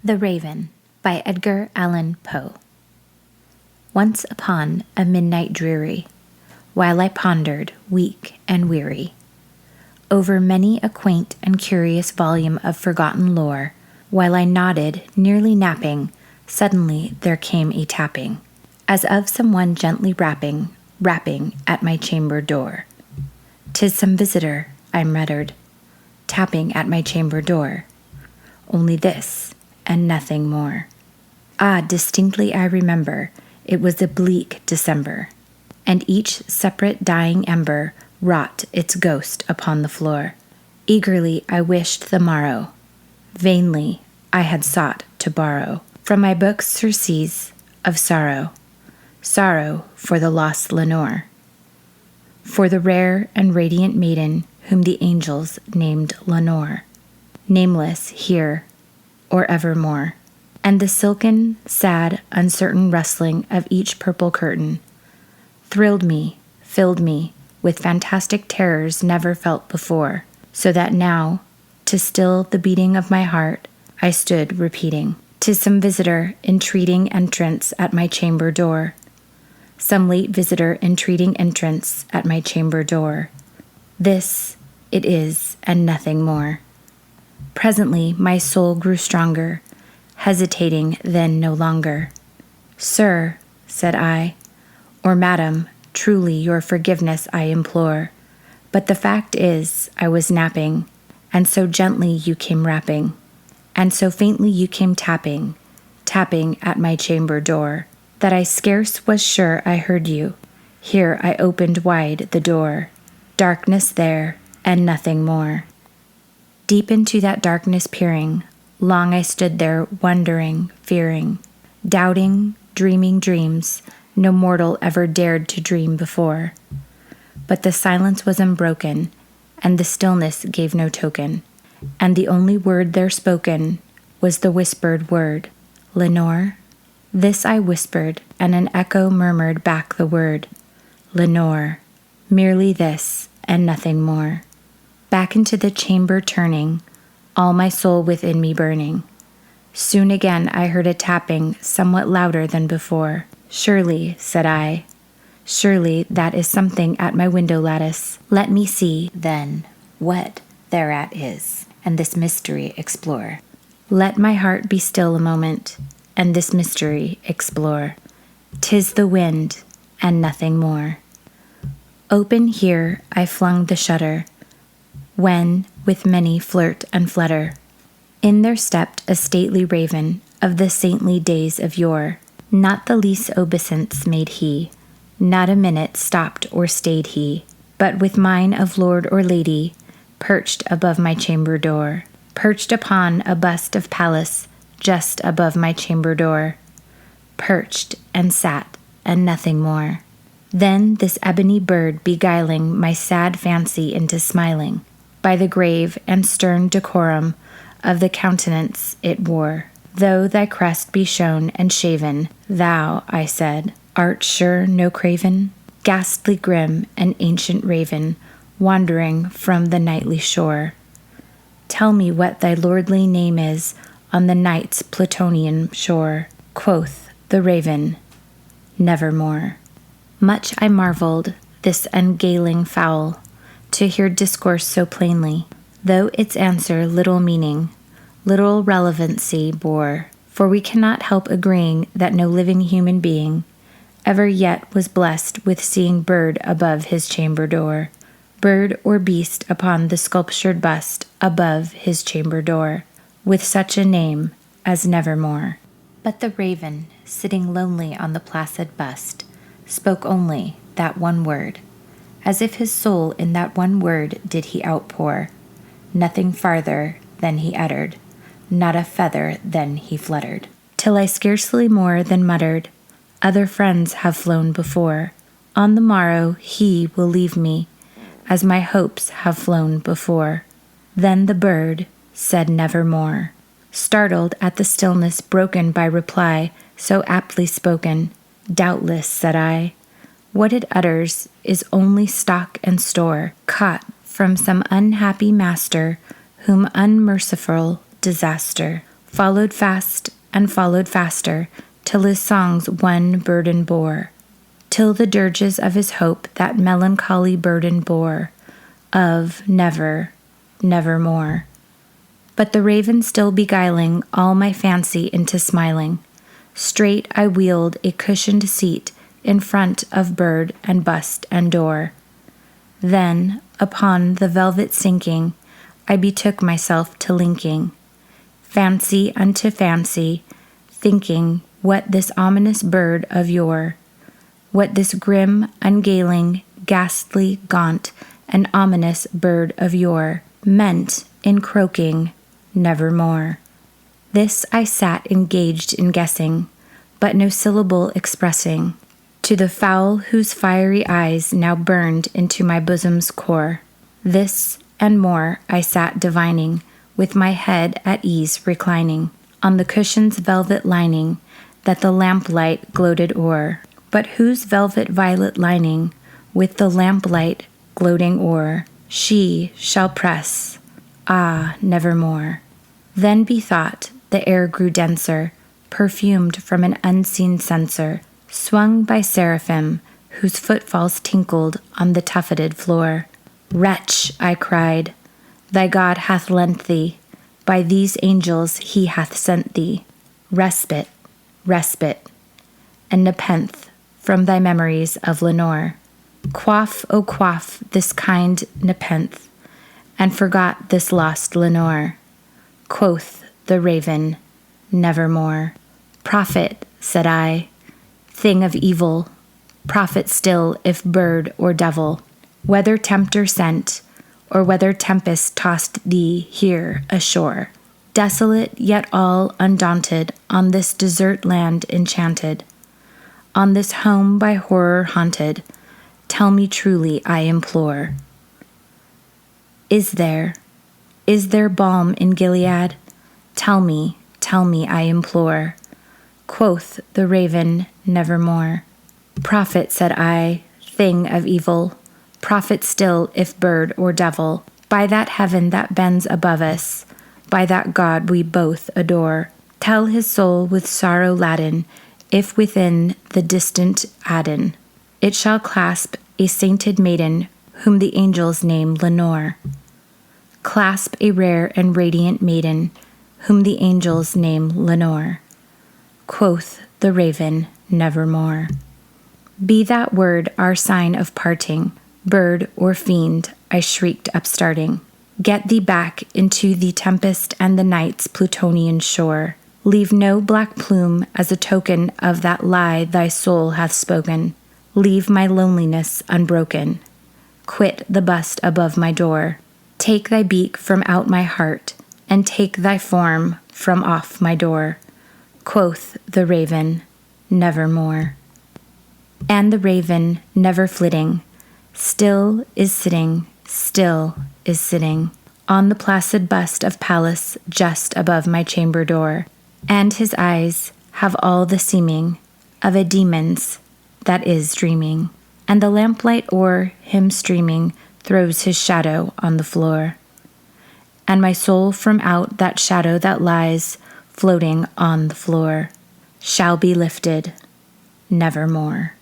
The Raven by Edgar Allan Poe. Once upon a midnight dreary, while I pondered, weak and weary, over many a quaint and curious volume of forgotten lore, while I nodded, nearly napping, suddenly there came a tapping, as of some one gently rapping at my chamber door. "'Tis some visitor," I muttered, "tapping at my chamber door. Only this, and nothing more." Ah, distinctly I remember, it was a bleak December, and each separate dying ember wrought its ghost upon the floor. Eagerly I wished the morrow. Vainly I had sought to borrow from my books surcease of sorrow, sorrow for the lost Lenore, for the rare and radiant maiden whom the angels named Lenore, nameless here or evermore. And the silken, sad, uncertain rustling of each purple curtain thrilled me, filled me with fantastic terrors never felt before, so that now, to still the beating of my heart, I stood repeating, "'Tis some visitor entreating entrance at my chamber door, some late visitor entreating entrance at my chamber door. This it is, and nothing more." Presently my soul grew stronger, hesitating then no longer. "Sir," said I, "or madam, truly your forgiveness I implore, but the fact is I was napping, and so gently you came rapping, and so faintly you came tapping at my chamber door, that I scarce was sure I heard you. Here I opened wide the door. Darkness there, and nothing more." Deep into that darkness peering, long I stood there wondering, fearing, doubting, dreaming dreams no mortal ever dared to dream before. But the silence was unbroken, and the stillness gave no token, and the only word there spoken was the whispered word, "Lenore?" This I whispered, and an echo murmured back the word, "Lenore." Merely this, and nothing more. Back into the chamber turning, all my soul within me burning. Soon again I heard a tapping somewhat louder than before. "Surely," said I, "surely that is something at my window lattice. Let me see, then, what thereat is, and this mystery explore. Let my heart be still a moment, and this mystery explore. 'Tis the wind, and nothing more." Open here I flung the shutter, when, with many flirt and flutter, in there stepped a stately raven of the saintly days of yore. Not the least obeisance made he, not a minute stopped or stayed he, but with mine of lord or lady, perched above my chamber door, perched upon a bust of Pallas just above my chamber door, perched and sat, and nothing more. Then this ebony bird beguiling my sad fancy into smiling, by the grave and stern decorum of the countenance it wore. "Though thy crest be shorn and shaven, thou," I said, "art sure no craven? Ghastly grim and ancient raven, wandering from the nightly shore. Tell me what thy lordly name is on the night's Plutonian shore." Quoth the raven, "Nevermore." Much I marveled, this ungaling fowl, to hear discourse so plainly, though its answer little meaning, little relevancy bore, for we cannot help agreeing that no living human being ever yet was blessed with seeing bird above his chamber door, bird or beast upon the sculptured bust above his chamber door, with such a name as Nevermore. But the raven, sitting lonely on the placid bust, spoke only that one word, as if his soul in that one word did he outpour. Nothing farther than he uttered, not a feather than he fluttered, till I scarcely more than muttered, "Other friends have flown before. On the morrow he will leave me, as my hopes have flown before." Then the bird said nevermore. Startled at the stillness broken by reply so aptly spoken, "Doubtless," said I, "what it utters is only stock and store, caught from some unhappy master whom unmerciful disaster followed fast and followed faster, till his songs one burden bore, till the dirges of his hope that melancholy burden bore, of never, nevermore. But the raven still beguiling all my fancy into smiling, straight I wheeled a cushioned seat in front of bird and bust and door. Then, upon the velvet sinking, I betook myself to linking fancy unto fancy, thinking what this ominous bird of yore, what this grim, ungaling, ghastly, gaunt, and ominous bird of yore meant in croaking nevermore. This I sat engaged in guessing, but no syllable expressing, to the fowl whose fiery eyes now burned into my bosom's core. This and more I sat divining, with my head at ease reclining on the cushion's velvet lining that the lamplight gloated o'er, but whose velvet violet lining with the lamplight gloating o'er she shall press, ah, nevermore. Then bethought the air grew denser, perfumed from an unseen censer, swung by seraphim whose footfalls tinkled on the tufted floor. Wretch, I cried, thy God hath lent thee, by these angels he hath sent thee, respite, respite, and nepenthe from thy memories of Lenore. Quaff, O quaff this kind nepenthe, and forgot this lost Lenore. Quoth the raven, nevermore. Prophet, said I, thing of evil, prophet still if bird or devil, whether tempter sent, or whether tempest tossed thee here ashore, desolate yet all undaunted on this desert land enchanted, on this home by horror haunted, tell me truly, I implore. Is there balm in Gilead? Tell me, I implore. Quoth the raven, nevermore. Prophet, said I, thing of evil, prophet still if bird or devil, by that heaven that bends above us, by that God we both adore, tell his soul with sorrow laden, if within the distant Aden it shall clasp a sainted maiden whom the angels name Lenore. Clasp a rare and radiant maiden whom the angels name Lenore. Quoth the raven, nevermore. Be that word our sign of parting, bird or fiend, I shrieked upstarting. Get thee back into the tempest and the night's Plutonian shore. Leave no black plume as a token of that lie thy soul hath spoken. Leave my loneliness unbroken. Quit the bust above my door. Take thy beak from out my heart, and take thy form from off my door. Quoth the raven, nevermore. And the raven, never flitting, still is sitting, on the placid bust of Pallas just above my chamber door, and his eyes have all the seeming of a demon's that is dreaming, and the lamplight o'er him streaming throws his shadow on the floor, and my soul from out that shadow that lies floating on the floor shall be lifted nevermore.